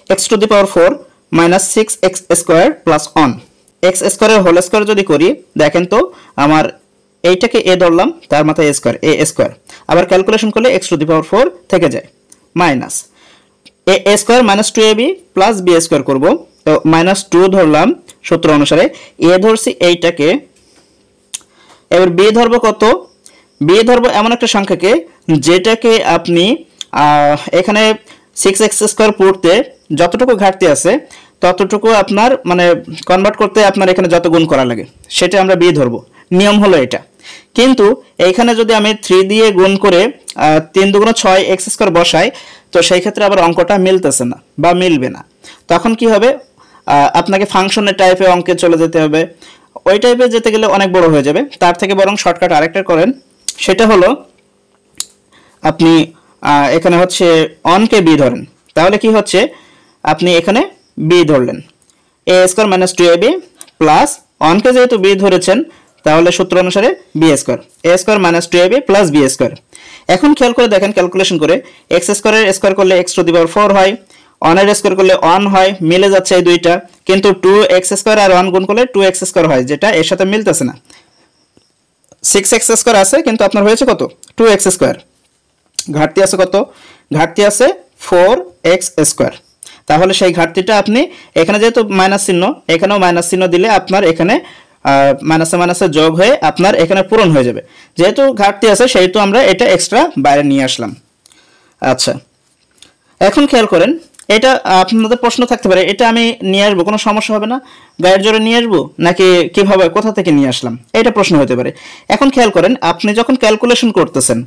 x to the power 4 minus 6x square plus 1 x স্কোয়ারের whole square যদি করি দেখেন তো আমার এইটাকে এ ধরলাম তার মাথায় এ স্কোয়ার আবার ক্যালকুলেশন করলে এক্স টু দি পাওয়ার 4 থেকে যায় minus A square minus 2ab plus B square করবো তো মাইনাস 2 ধরলাম সূত্র অনুসারে এ ধরছি এইটাকে এবার বি ধরবো কত বি ধরবো এমন একটা সংখ্যাকে যেটাকে আপনি এখানে 6x স্কোয়ার পড়তে যতটুকু ঘাটতি আছে ততটুকু আপনার মানে কনভার্ট করতে আপনার এখানে যত গুণ করা লাগে সেটা আমরা বি ধরবো নিয়ম হলো এটা কিন্তু এইখানে যদি আমি 3 দিয়ে গুণ করে 3 দুগুণ 6x স্কোয়ার বসাই তো সেই ক্ষেত্রে আবার অঙ্কটা মিলতেছে না বা মিলবে না তখন কি হবে আপনাকে ফাংশনের টাইপে অঙ্কে চলে যেতে হবে ওই টাইপে যেতে গেলে অনেক বড় হয়ে যাবে তার থেকে বরং শর্টকাট আরেকটা করেন সেটা হলো আপনি এখানে হচ্ছে অনকে বি ধরেন তাহলে কি হচ্ছে আপনি এখানে বি ধরলেন এ স্কোয়ার মাইনাস 2ab প্লাস অনকে যেহেতু বি ধরেছেন তাহলে সূত্র অনুসারে B square A square minus 2ab plus B square এখন খেয়াল করে দেখেন ক্যালকুলেশন করে এক্স স্কোয়ারের স্কোয়ার করলে এক্স টু দি পাওয়ার 4 হয় অনের স্কোয়ার করলে 1 হয় মিলে যাচ্ছে এই দুইটা কিন্তু 2x স্কোয়ার আর 1 গুণ করলে 2x স্কোয়ার হয় যেটা এর সাথে মিলতেছে না 6x স্কোয়ার আছে কিন্তু আপনার হয়েছে কত 2x স্কোয়ার ঘাটতি আছে কত ঘাটতি আছে 4x স্কোয়ার তাহলে সেই ঘাটতিটা আপনি এখানে যেহেতু মাইনাস চিহ্ন এখানেও মাইনাস চিহ্ন দিলে আপনার এখানে মাইনাসে মাইনাসে যোগ হয়ে আপনার এখানে পূরণ হয়ে যাবে যেহেতু ঘাটতি আছে সেহেতু আমরা এটা এক্সট্রা বাইরে নিয়ে আসলাম আচ্ছা এখন খেয়াল করেন এটা আপনাদের প্রশ্ন থাকতে পারে এটা আমি নিয়ে আসবো কোনো সমস্যা হবে না গায়ের জোরে নিয়ে আসবো নাকি কিভাবে কোথা থেকে নিয়ে আসলাম এটা প্রশ্ন হতে পারে এখন খেয়াল করেন আপনি যখন ক্যালকুলেশন করতেছেন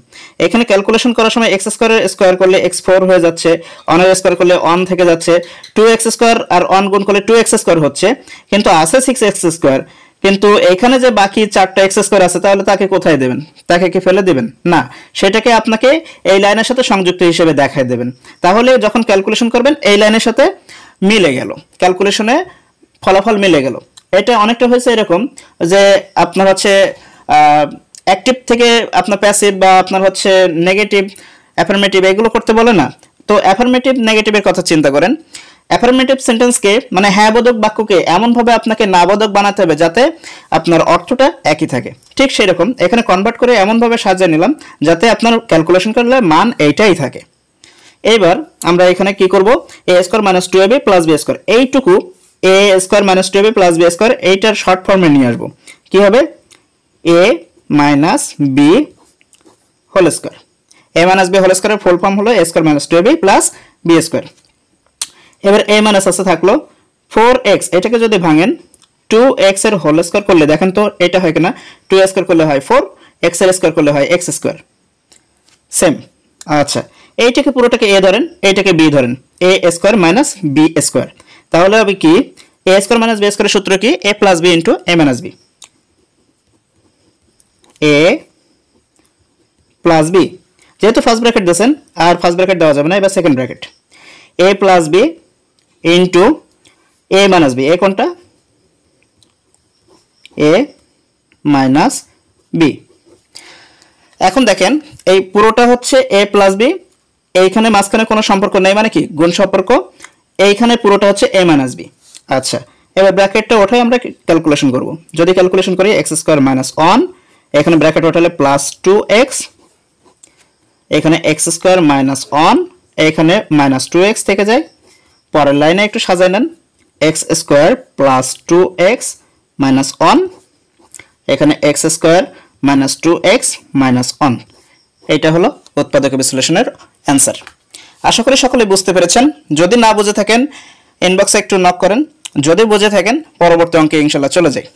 এখানে ক্যালকুলেশন করার সময় এক্স স্কোয়ারের স্কোয়ার করলে x4 হয়ে যাচ্ছে অনের স্কোয়ার করলে 1 থেকে যাচ্ছে 2x স্কোয়ার আর 1 গুণ করলে 2x স্কোয়ার হচ্ছে কিন্তু আছে 6x স্কোয়ার কিন্তু এখানে যে বাকি 4টা x স্কোয়ার আছে তাহলে তাকে কোথায় দেবেন তাকে কি ফেলে দিবেন না সেটাকে আপনাকে এই লাইনের সাথে সংযুক্ত হিসেবে দেখায় দেবেন তাহলে যখন ক্যালকুলেশন করবেন এই লাইনের সাথে মিলে গেল ক্যালকুলেশনে ফলাফল মিলে গেল এটা অনেকটা হয়েছে এরকম যে আপনার হচ্ছে অ্যাক্টিভ থেকে আপনার প্যাসিভ বা আপনার হচ্ছে নেগেটিভ অ্যাফার্মেটিভ এগুলো করতে বলে না তো অ্যাফার্মেটিভ নেগেটিভের কথা চিন্তা করেন অ্যাফার্মেটিভ সেন্টেন্সকে মানে হ্যাঁ বোধক বাক্যকে এমন ভাবে আপনাকে না বোধক বানাতে হবে যাতে আপনার অর্থটা একই থাকে ঠিক সেই রকম এখানে কনভার্ট করে এমন ভাবে সাজিয়ে নিলাম যাতে আপনার ক্যালকুলেশন করলে মান এইটাই থাকে এবার আমরা এখানে কি করব a square - 2ab + b square এইটুকু a square - 2ab + b square এইটার শর্ট ফর্মে নিয়ে আসব কি হবে a - b whole square a - b whole স্কয়ারের ফুল ফর্ম হলো a square - 2ab + b square এবার a - আছে থাকলো 4x এটাকে যদি ভাঙেন 2x এর হোল স্কয়ার করলে দেখেন তো এটা হয় কিনা 2 স্কয়ার করলে হয় 4 x এর স্কয়ার করলে হয় x স্কয়ার সেম আচ্ছা এইটাকে পুরোটাকে a ধরেন এইটাকে b ধরেন a স্কয়ার - b স্কয়ার তাহলে হবে কি a স্কয়ার - b স্কয়ারের সূত্র কি a + b * a - b a + b যেহেতু ফার্স্ট ব্র্যাকেট দিয়েছেন আর ফার্স্ট ব্র্যাকেট দেওয়া যাবে না এবার second bracket a + b into a minus b a কোনটা a minus b এখন দেখেন এই পুরোটা হচ্ছে a plus b এইখানে মাঝখানে কোনো সম্পর্ক নেই মানে কি গুণ সম্পর্ক এইখানে পুরোটা হচ্ছে a minus b আচ্ছা এবার ব্র্যাকেটটা ওঠাই আমরা ক্যালকুলেশন করব যদি ক্যালকুলেশন করি x স্কয়ার - 1 এখানে ব্র্যাকেট ওঠালে +2x এখানে x স্কয়ার - 1 এখানে -2x থেকে যায় পরের লাইনে একটু সাজায় নেন x স্কয়ার + 2x - 1 এখানে x স্কয়ার - 2x - 1 এটা হলো উৎপাদক বিশ্লেষণের অ্যানসার আশা করি সকলে বুঝতে পেরেছেন যদি না বুঝে থাকেন ইনবক্সে একটু নক করেন যদি বুঝে থাকেন পরবর্তী অঙ্কে ইনশাআল্লাহ চলে যাই